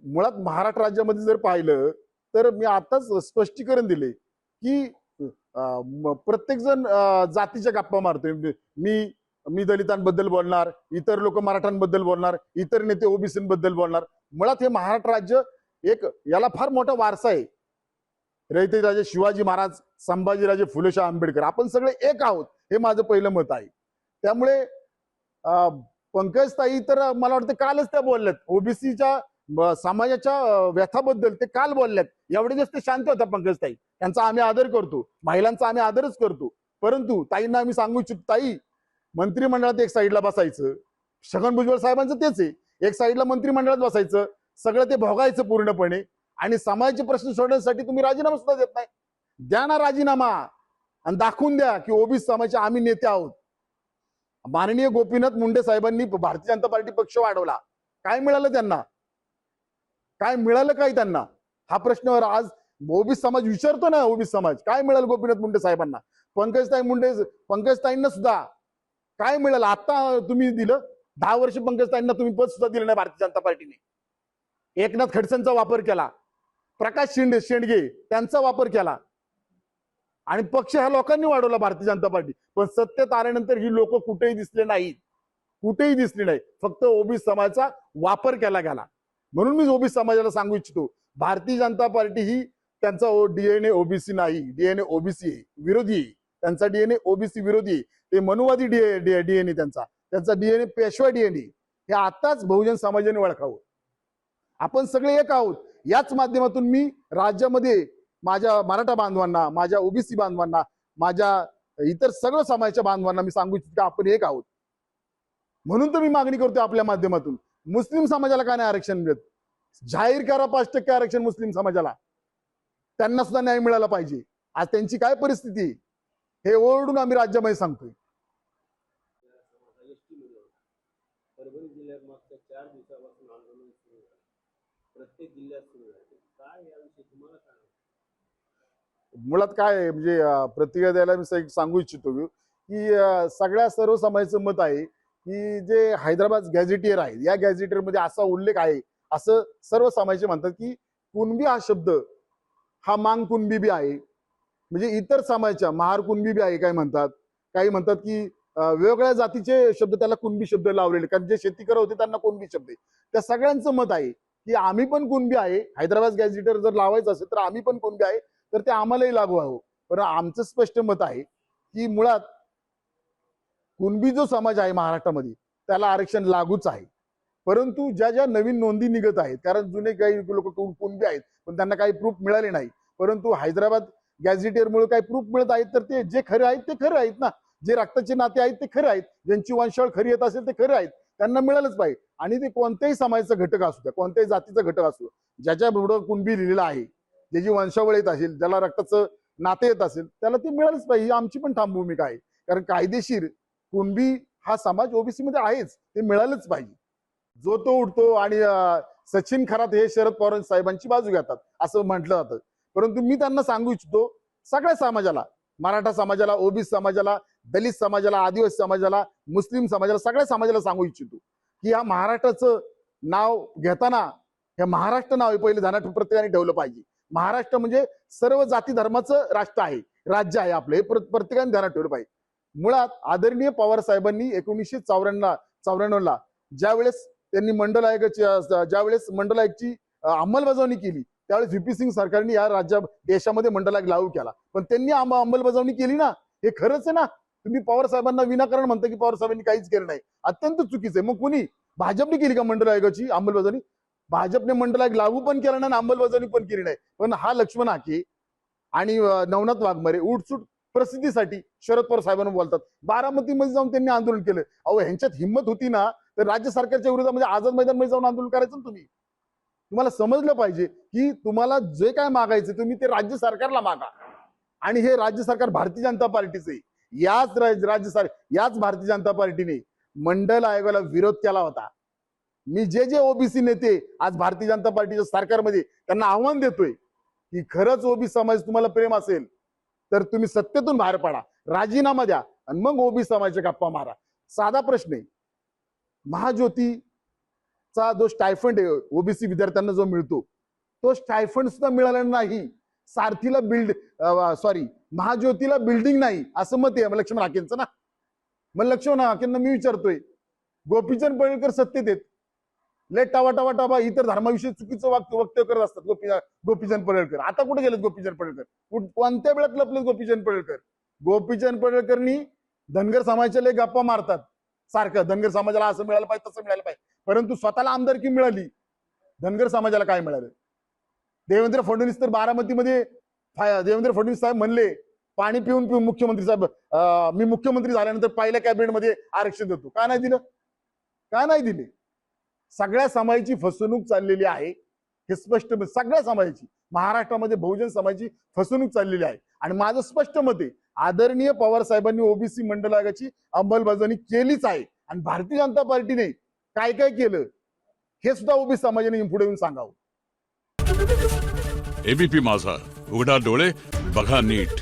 मुळात महाराष्ट्र राज्यामध्ये जर पाहिलं तर मी आताच स्पष्टीकरण दिले की प्रत्येक जण जातीच्या गप्पा मारतोय. मी मी दलितांबद्दल बोलणार, इतर लोक मराठ्यांबद्दल बोलणार, इतर नेते ओबीसीबद्दल बोलणार. मुळात हे महाराष्ट्र राज्य एक याला फार मोठा वारसा आहे. रयतेराजे शिवाजी महाराज, संभाजीराजे फुलेशाह आंबेडकर, आपण सगळे एक आहोत, हे माझं पहिलं मत आहे. त्यामुळे पंकजताई तर मला वाटतं कालच त्या बोलल्यात ओबीसीच्या समाजाच्या व्यथाबद्दल, ते काल बोलल्यात. एवढे दिवस ते शांत होत्या पंकजताई, त्यांचा आम्ही आदर करतो, महिलांचा आम्ही आदरच करतो. परंतु ताईंना आम्ही सांगू इच्छितो, ताई मंत्रिमंडळात एक साईडला बसायचं, छगन भुजबळ साहेबांचं तेच आहे, एक साईडला मंत्रिमंडळात बसायचं, सगळं ते भोगायचं पूर्णपणे, आणि समाजाचे प्रश्न सोडवण्यासाठी तुम्ही राजीनामा सुद्धा देत नाही. द्या ना राजीनामा आणि दाखवून द्या की ओबीसी समाजाचे आम्ही नेते आहोत. माननीय गोपीनाथ मुंडे साहेबांनी भारतीय जनता पार्टी पक्ष वाढवला, काय मिळालं त्यांना? काय मिळालं काय त्यांना? हा प्रश्न आज ओबीसी समाज विचारतो ना. ओबीसी समाज काय मिळालं गोपीनाथ मुंडे साहेबांना? पंकजताईंना सुद्धा काय मिळालं? आता तुम्ही दिलं 10 वर्ष पंकजताईंना तुम्ही पद सुद्धा दिलं नाही भारतीय जनता पार्टीने. एकनाथ खडसेंचा वापर केला, प्रकाश शेंडगे त्यांचा वापर केला, आणि पक्ष ह्या लोकांनी वाढवला भारतीय जनता पार्टी. पण सत्तेत आल्यानंतर ही लोक कुठेही दिसले नाहीत, कुठेही दिसली नाही. फक्त ओबीसी समाजाचा वापर केला गेला. म्हणून मी ओबीसी समाजाला सांगू इच्छितो, भारतीय जनता पार्टी ही त्यांचा डीएनए ओबीसी नाही, डीएनए ओबीसी आहे, विरोधी आहे. त्यांचा डीएनए ओबीसी विरोधी आहे. ते मनुवादी डीएनए त्यांचा डीएनए पेशवा डीएनए. हे आताच बहुजन समाजाने ओळखावं. आपण सगळे एक आहोत. याच माध्यमातून मी राज्यामध्ये माझ्या मराठा बांधवांना, माझ्या ओबीसी बांधवांना, माझ्या इतर सगळं समाजाच्या बांधवांना मी सांगू इच्छितो की आपण एक आहोत. म्हणून तर मी मागणी करतोय आपल्या माध्यमातून, मुस्लिम समाजाला का नाही आरक्षण मिळत? जाहीर करा 5% आरक्षण मुस्लिम समाजाला, त्यांना सुद्धा न्याय मिळाला पाहिजे. आज त्यांची काय परिस्थिती आहे हे ओरडून आम्ही राज्यामध्ये सांगतोय. परभणी जिल्ह्यात मागच्या 4 दिवसापासून आंदोलन सुरू आहे, प्रत्येक जिल्ह्यात सुरू आहे. काय याविषयी तुम्हाला काय? मुळात काय आहे म्हणजे प्रतिक्रिया द्यायला मी सांगू इच्छितो की सगळ्या सर्व समाजाचं मत आहे की जे हैदराबाद गॅझेटियर आहे, या गॅझेटियर असा उल्लेख आहे, असं सर्व समाजाचे म्हणतात की कुणबी हा शब्द हा मांग कुणबी बी आहे. म्हणजे इतर समाजाच्या महार कुणबी बी आहे, काय म्हणतात, काही म्हणतात की वेगवेगळ्या जातीचे शब्द त्याला कुणबी शब्द लावलेले, कारण जे शेतीकर होते त्यांना कुणबी शब्द आहे. त्या सगळ्यांचं मत आहे की आम्ही पण कुणबी आहे. हैदराबाद गॅझेटियर जर लावायचं असेल तर आम्ही पण कुणबी आहे, तर ते आम्हालाही लागू व्हावं. पण आमचं स्पष्ट मत आहे की मुळात कुणबी जो समाज आहे महाराष्ट्रामध्ये त्याला आरक्षण लागूच आहे. परंतु ज्या ज्या नवीन नोंदी निघत आहेत, कारण जुने काही लोक कुणबी आहेत पण त्यांना काही प्रूफ मिळाले नाही, परंतु हैदराबाद गॅझेटियरमुळे काही प्रूफ मिळत आहेत, तर ते जे खरे आहेत ते खरे आहेत ना, जे रक्ताचे नाते आहेत ते खरे आहेत, ज्यांची वंशावळ खरी येत असेल ते खरे आहेत, त्यांना मिळालंच पाहिजे. आणि ते कोणत्याही समाजाचा घटक असू द्या, कोणत्याही जातीचा घटक असू, ज्याच्या पुढं कुणबी लिहिलेला आहे, ज्याची वंशावळ येत असेल, ज्याला रक्ताचं नाते येत असेल, त्याला ते मिळालंच पाहिजे. ही आमची पण ठाम भूमिका आहे. कारण कायदेशीर कुणबी हा समाज ओबीसी मध्ये आहेच, ते मिळालंच पाहिजे. जो तो उठतो आणि सचिन खरात हे शरद पवार साहेबांची बाजू घेतात असं म्हटलं जातं. परंतु मी त्यांना सांगू इच्छितो, सगळ्या समाजाला, मराठा समाजाला, ओबीसी समाजाला, दलित समाजाला, आदिवासी समाजाला, मुस्लिम समाजाला, सगळ्या समाजाला सांगू इच्छितो की या महाराष्ट्राचं नाव घेताना हे महाराष्ट्र नाव हे पहिले ध्यानात प्रत्येकाने ठेवलं पाहिजे. महाराष्ट्र म्हणजे सर्व जाती धर्माचं राष्ट्र आहे, राज्य आहे आपलं, हे प्रत्येकाने ध्यानात ठेवलं पाहिजे. मुळात आदरणीय पवार साहेबांनी 1994 ज्यावेळेस त्यांनी मंडल आयोगाची अंमलबजावणी केली, त्यावेळेस व्हीपी सिंग सरकारने या देशामध्ये मंडल आयोग लागू केला, पण त्यांनी अंमलबजावणी केली ना, हे खरंच आहे ना. तुम्ही पवार साहेबांना विनाकारण म्हणता की पवार साहेबांनी काहीच केलं नाही, अत्यंत चुकीचं आहे. मग कुणी, भाजपने केली का मंडल आयोगाची अंमलबजावणी? भाजपने मंडल आयोग लागू पण केला नाही, अंमलबजावणी पण केली नाही. पण हा लक्ष्मण हाके आणि नवनाथ वाघमारे उठसूट प्रसिद्धीसाठी शरद पवार साहेबांना बोलतात. बारामतीमध्ये जाऊन त्यांनी आंदोलन केलं. अहो, ह्यांच्यात हिंमत होती ना तर राज्य सरकारच्या विरोधामध्ये आझाद मैदानमध्ये जाऊन आंदोलन करायचं ना. तुम्हाला समजलं पाहिजे की तुम्हाला जे काय मागायचं तुम्ही ते राज्य सरकारला मागा, आणि हे राज्य सरकार भारतीय जनता पार्टीचं आहे. याच भारतीय जनता पार्टीने मंडल आयोगाला विरोध केला होता. मी जे ओबीसी नेते आज भारतीय जनता पार्टीच्या सरकारमध्ये त्यांना आव्हान देतोय की खरंच ओबीसी समाज तुम्हाला प्रेम असेल तर तुम्ही सत्तेतून बाहेर पडा, राजीनामा द्या आणि मग ओबीसी समाजाच्या गप्पा मारा. साधा प्रश्न आहे. महाज्योती चा जो स्टायफंड आहे ओबीसी विद्यार्थ्यांना जो मिळतो तो स्टायफंड सुद्धा मिळाला नाही. सारथीला महाज्योतीला बिल्डिंग नाही असं मत आहे लक्ष्मण हाकेंचं ना. मग लक्ष्मण हाकेंना मी विचारतोय, गोपीचंद पडळकर सत्तेत आहेत, लय टावा इतर धर्माविषयी चुकीचं वक्तव्य करत असतात गोपीचंद पडळकर. आता कुठे गेलेत गोपीचंद पडळकर? कोणत्या वेळात लपलेत गोपीचंद पडळकर? गोपीचंद पडळकरनी धनगर समाजाच्या लय गप्पा मारतात सारखं, धनगर समाजाला असं मिळालं पाहिजे तसं मिळालं पाहिजे, परंतु स्वतःला आमदारकी मिळाली, धनगर समाजाला काय मिळालं? देवेंद्र फडणवीस तर बारामतीमध्ये देवेंद्र फडणवीस साहेब म्हणले पाणी पिऊन पिऊन मुख्यमंत्री साहेब मी मुख्यमंत्री झाल्यानंतर पहिल्या कॅबिनेटमध्ये आरक्षण देतो. का नाही दिलं? का नाही दिले? सगळ्या समाजाची फसवणूक चाललेली आहे हे स्पष्ट. सगळ्या समाजाची, महाराष्ट्रामध्ये बहुजन समाजाची फसवणूक चाललेली आहे. आणि माझं स्पष्ट मत आहे, आदरणीय पवार साहेबांनी ओबीसी मंडल आयोगाची अंमलबजावणी केलीच आहे. आणि भारतीय जनता पार्टीने काय काय केलं हे सुद्धा ओबीसी समाजाने पुढे येऊन सांगावं. एबीपी माझा, उघडा डोळे बघा नीट.